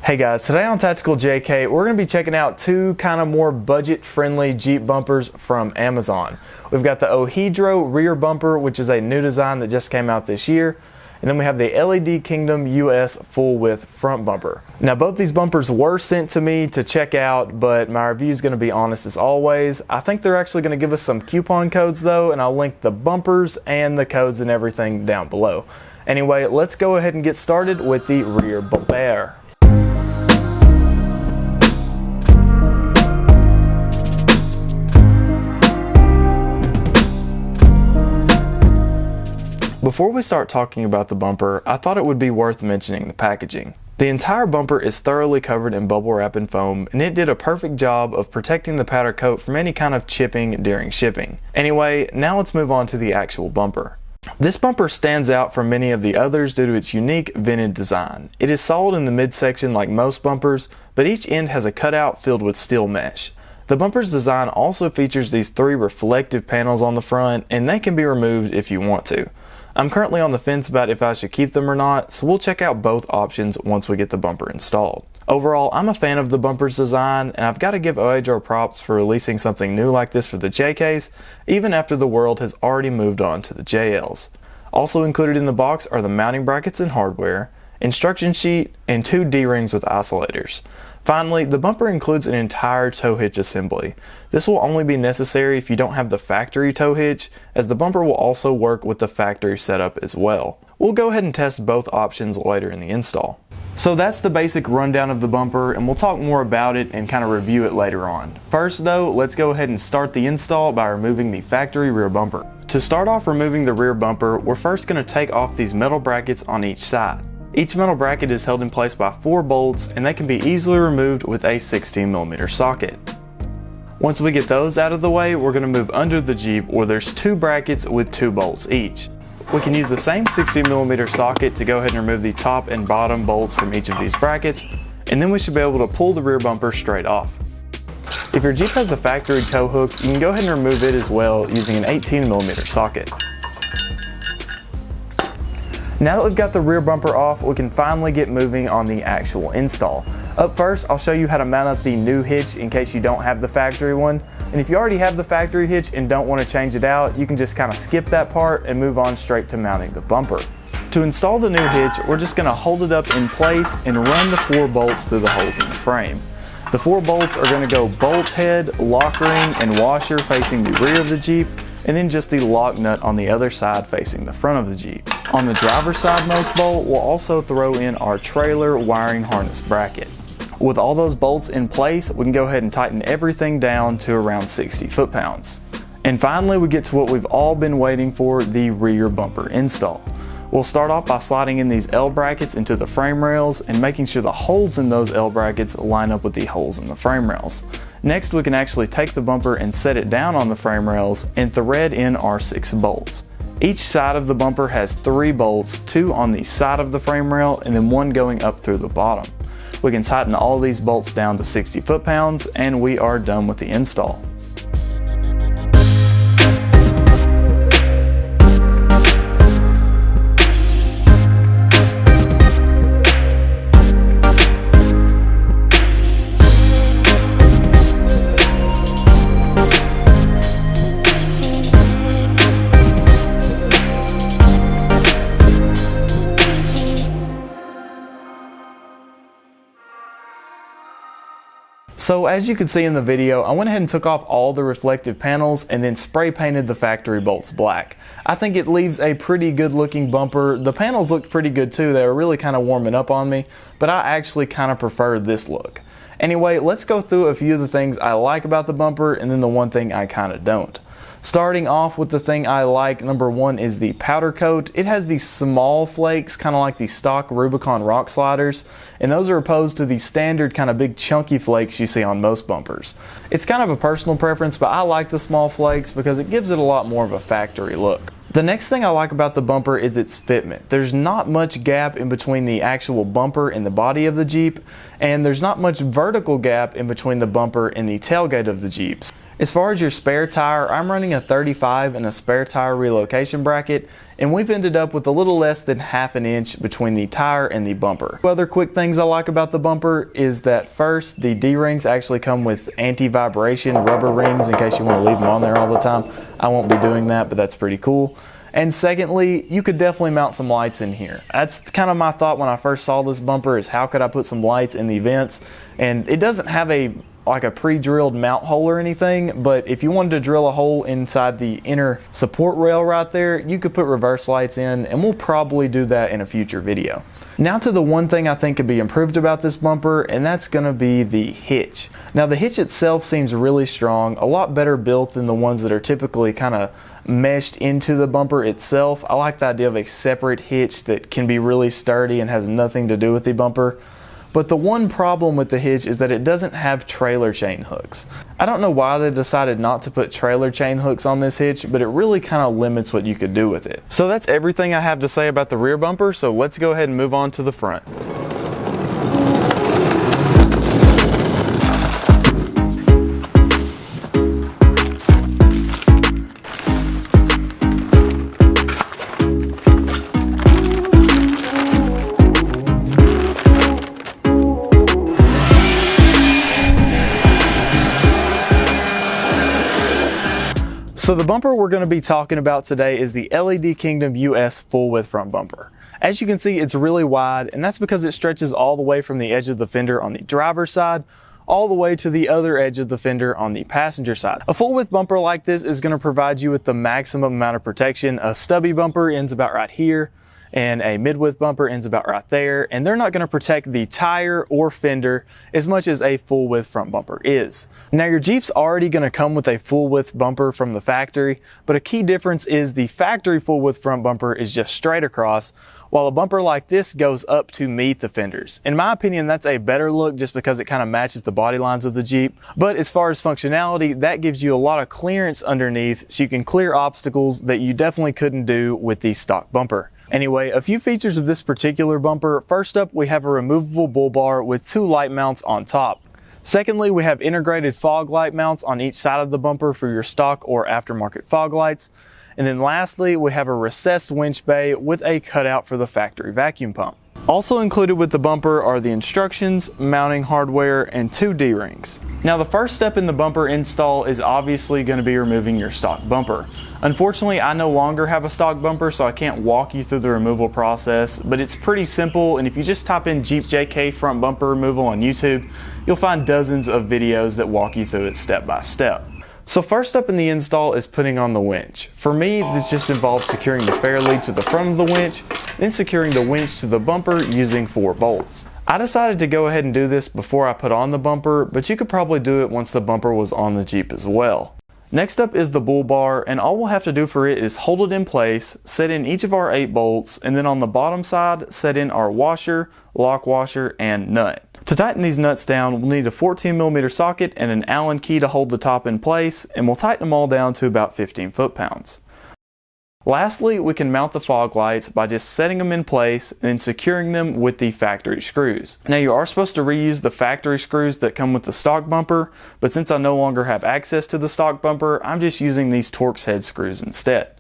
Hey guys, today on Tactical JK, we're going to be checking out two kind of more budget-friendly Jeep bumpers from Amazon. We've got the OEDRO rear bumper, which is a new design that just came out this year. And then we have the LEDKingdomUS full-width front bumper. Now both these bumpers were sent to me to check out, but my review is going to be honest as always. I think they're actually going to give us some coupon codes though, and I'll link the bumpers and the codes and everything down below. Anyway, let's go ahead and get started with the rear bumper. Before we start talking about the bumper, I thought it would be worth mentioning the packaging. The entire bumper is thoroughly covered in bubble wrap and foam, and it did a perfect job of protecting the powder coat from any kind of chipping during shipping. Anyway, now let's move on to the actual bumper. This bumper stands out from many of the others due to its unique vented design. It is solid in the midsection like most bumpers, but each end has a cutout filled with steel mesh. The bumper's design also features these three reflective panels on the front, and they can be removed if you want to. I'm currently on the fence about if I should keep them or not, so we'll check out both options once we get the bumper installed. Overall, I'm a fan of the bumper's design, and I've got to give OEDRO props for releasing something new like this for the JKs, even after the world has already moved on to the JLs. Also included in the box are the mounting brackets and hardware, instruction sheet, and two D-rings with isolators. Finally, the bumper includes an entire tow hitch assembly. This will only be necessary if you don't have the factory tow hitch, as the bumper will also work with the factory setup as well. We'll go ahead and test both options later in the install. So that's the basic rundown of the bumper, and we'll talk more about it and kind of review it later on. First though, let's go ahead and start the install by removing the factory rear bumper. To start off removing the rear bumper, we're first going to take off these metal brackets on each side. Each metal bracket is held in place by 4 bolts, and they can be easily removed with a 16mm socket. Once we get those out of the way, we're going to move under the Jeep where there's 2 brackets with 2 bolts each. We can use the same 16mm socket to go ahead and remove the top and bottom bolts from each of these brackets, and then we should be able to pull the rear bumper straight off. If your Jeep has the factory tow hook, you can go ahead and remove it as well using an 18mm socket. Now that we've got the rear bumper off, we can finally get moving on the actual install. Up first, I'll show you how to mount up the new hitch in case you don't have the factory one. And if you already have the factory hitch and don't want to change it out, you can just kind of skip that part and move on straight to mounting the bumper. To install the new hitch, we're just going to hold it up in place and run the 4 bolts through the holes in the frame. The 4 bolts are going to go bolt head, lock ring, and washer facing the rear of the Jeep, and then just the lock nut on the other side facing the front of the Jeep. On the driver's side most bolt, we'll also throw in our trailer wiring harness bracket. With all those bolts in place, we can go ahead and tighten everything down to around 60 foot-pounds. And finally, we get to what we've all been waiting for, the rear bumper install. We'll start off by sliding in these L brackets into the frame rails and making sure the holes in those L brackets line up with the holes in the frame rails. Next, we can actually take the bumper and set it down on the frame rails and thread in our 6 bolts. Each side of the bumper has 3 bolts, 2 on the side of the frame rail and then 1 going up through the bottom. We can tighten all these bolts down to 60 foot-pounds and we are done with the install. So as you can see in the video, I went ahead and took off all the reflective panels and then spray painted the factory bolts black. I think it leaves a pretty good looking bumper. The panels looked pretty good too. They were really kind of warming up on me, but I actually kind of prefer this look. Anyway, let's go through a few of the things I like about the bumper and then the one thing I kind of don't. Starting off with the thing I like, number 1 is the powder coat. It has these small flakes, kind of like the stock Rubicon rock sliders, and those are opposed to the standard kind of big chunky flakes you see on most bumpers. It's kind of a personal preference, but I like the small flakes because it gives it a lot more of a factory look. The next thing I like about the bumper is its fitment. There's not much gap in between the actual bumper and the body of the Jeep, and there's not much vertical gap in between the bumper and the tailgate of the Jeeps. As far as your spare tire, I'm running a 35 and a spare tire relocation bracket, and we've ended up with a little less than ½ an inch between the tire and the bumper. Other quick things I like about the bumper is that first, the D-rings actually come with anti-vibration rubber rings in case you want to leave them on there all the time. I won't be doing that, but that's pretty cool. And secondly, you could definitely mount some lights in here. That's kind of my thought when I first saw this bumper, is how could I put some lights in the vents? And it doesn't have like a pre-drilled mount hole or anything, but if you wanted to drill a hole inside the inner support rail right there, you could put reverse lights in, and we'll probably do that in a future video. Now to the one thing I think could be improved about this bumper, and that's gonna be the hitch. Now the hitch itself seems really strong, a lot better built than the ones that are typically kind of meshed into the bumper itself. I like the idea of a separate hitch that can be really sturdy and has nothing to do with the bumper. But the one problem with the hitch is that it doesn't have trailer chain hooks. I don't know why they decided not to put trailer chain hooks on this hitch, but it really kind of limits what you could do with it. So that's everything I have to say about the rear bumper, so let's go ahead and move on to the front. So the bumper we're going to be talking about today is the LED KingdomUS full width front bumper. As you can see, it's really wide, and that's because it stretches all the way from the edge of the fender on the driver's side all the way to the other edge of the fender on the passenger side. A full width bumper like this is going to provide you with the maximum amount of protection. A stubby bumper ends about right here, and a mid-width bumper ends about right there, and they're not going to protect the tire or fender as much as a full-width front bumper is. Now your Jeep's already going to come with a full-width bumper from the factory, but a key difference is the factory full-width front bumper is just straight across, while a bumper like this goes up to meet the fenders. In my opinion, that's a better look just because it kind of matches the body lines of the Jeep. But as far as functionality, that gives you a lot of clearance underneath, so you can clear obstacles that you definitely couldn't do with the stock bumper. Anyway, a few features of this particular bumper. First up, we have a removable bull bar with 2 light mounts on top. Secondly, we have integrated fog light mounts on each side of the bumper for your stock or aftermarket fog lights. And then lastly, we have a recessed winch bay with a cutout for the factory vacuum pump. Also included with the bumper are the instructions, mounting hardware, and 2 D-rings. Now the first step in the bumper install is obviously going to be removing your stock bumper. Unfortunately, I no longer have a stock bumper, so I can't walk you through the removal process, but it's pretty simple, and if you just type in Jeep JK front bumper removal on YouTube, you'll find dozens of videos that walk you through it step by step. So first up in the install is putting on the winch. For me, this just involves securing the fair lead to the front of the winch, then securing the winch to the bumper using 4 bolts. I decided to go ahead and do this before I put on the bumper, but you could probably do it once the bumper was on the Jeep as well. Next up is the bull bar, and all we'll have to do for it is hold it in place, set in each of our 8 bolts, and then on the bottom side, set in our washer, lock washer, and nut. To tighten these nuts down, we'll need a 14mm socket and an Allen key to hold the top in place, and we'll tighten them all down to about 15 foot-pounds. Lastly, we can mount the fog lights by just setting them in place and then securing them with the factory screws. Now you are supposed to reuse the factory screws that come with the stock bumper, but since I no longer have access to the stock bumper, I'm just using these Torx head screws instead.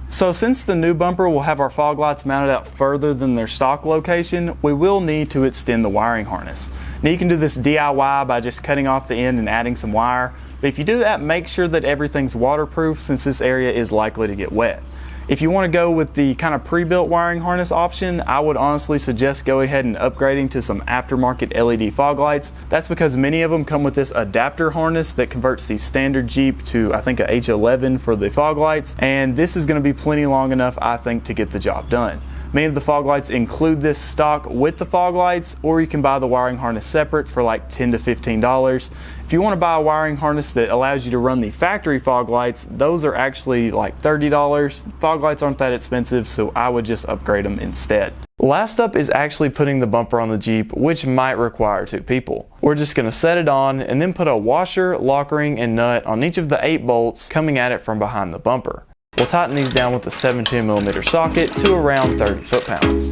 So since the new bumper will have our fog lights mounted out further than their stock location, we will need to extend the wiring harness. Now you can do this DIY by just cutting off the end and adding some wire, but if you do that, make sure that everything's waterproof since this area is likely to get wet. If you want to go with the kind of pre-built wiring harness option, I would honestly suggest go ahead and upgrading to some aftermarket LED fog lights. That's because many of them come with this adapter harness that converts the standard Jeep to, I think, a H11 for the fog lights, and this is going to be plenty long enough, I think, to get the job done. Many of the fog lights include this stock with the fog lights, or you can buy the wiring harness separate for like $10 to $15. If you want to buy a wiring harness that allows you to run the factory fog lights, those are actually like $30. Fog lights aren't that expensive, so I would just upgrade them instead. Last up is actually putting the bumper on the Jeep, which might require 2 people. We're just going to set it on and then put a washer, lock ring, and nut on each of the 8 bolts coming at it from behind the bumper. We'll tighten these down with a 17mm socket to around 30 foot-pounds.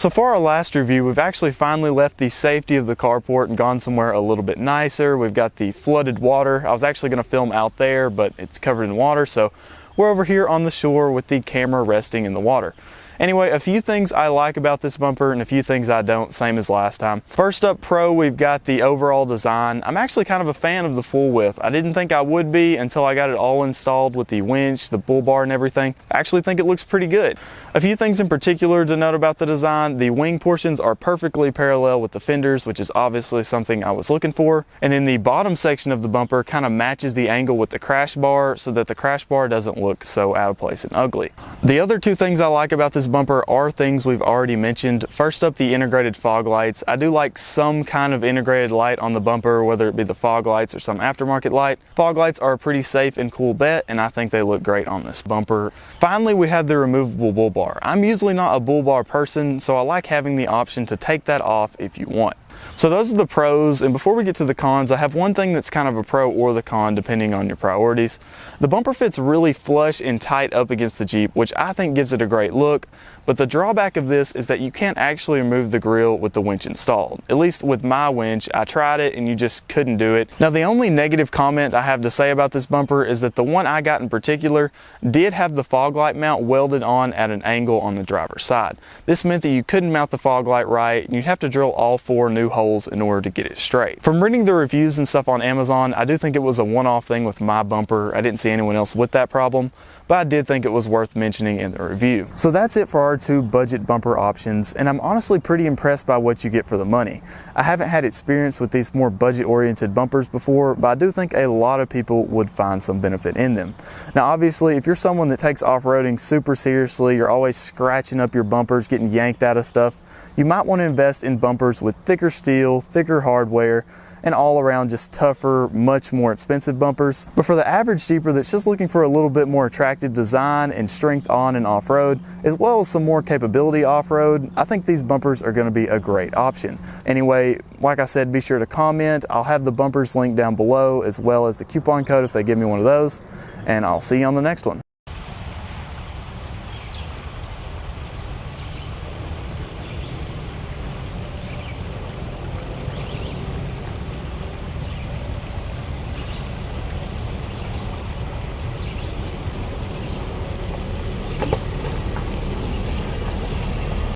So for our last review, we've actually finally left the safety of the carport and gone somewhere a little bit nicer. We've got the flooded water. I was actually going to film out there, but it's covered in water, so we're over here on the shore with the camera resting in the water. Anyway, a few things I like about this bumper and a few things I don't, same as last time. First up, pro, we've got the overall design. I'm actually kind of a fan of the full width. I didn't think I would be until I got it all installed with the winch, the bull bar and everything. I actually think it looks pretty good. A few things in particular to note about the design. The wing portions are perfectly parallel with the fenders, which is obviously something I was looking for. And then the bottom section of the bumper kind of matches the angle with the crash bar so that the crash bar doesn't look so out of place and ugly. The other two things I like about this bumper are things we've already mentioned. First up, the integrated fog lights. I do like some kind of integrated light on the bumper, whether it be the fog lights or some aftermarket light. Fog lights are a pretty safe and cool bet, and I think they look great on this bumper. Finally, we have the removable bull bar. I'm usually not a bull bar person, so I like having the option to take that off if you want. So those are the pros, and before we get to the cons, I have one thing that's kind of a pro or the con depending on your priorities. The bumper fits really flush and tight up against the Jeep, which I think gives it a great look, but the drawback of this is that you can't actually remove the grille with the winch installed. At least with my winch, I tried it and you just couldn't do it. Now the only negative comment I have to say about this bumper is that the one I got in particular did have the fog light mount welded on at an angle on the driver's side. This meant that you couldn't mount the fog light right, and you'd have to drill all 4 new holes in order to get it straight. From reading the reviews and stuff on Amazon, I do think it was a one-off thing with my bumper. I didn't see anyone else with that problem, but I did think it was worth mentioning in the review. So that's it for our 2 budget bumper options, and I'm honestly pretty impressed by what you get for the money. I haven't had experience with these more budget-oriented bumpers before, but I do think a lot of people would find some benefit in them. Now obviously, if you're someone that takes off-roading super seriously, you're always scratching up your bumpers, getting yanked out of stuff, you might want to invest in bumpers with thicker steel, thicker hardware, and all around just tougher, much more expensive bumpers. But for the average Jeeper that's just looking for a little bit more attractive design and strength on and off-road, as well as some more capability off-road, I think these bumpers are going to be a great option. Anyway, like I said, be sure to comment. I'll have the bumpers linked down below, as well as the coupon code if they give me one of those, and I'll see you on the next one.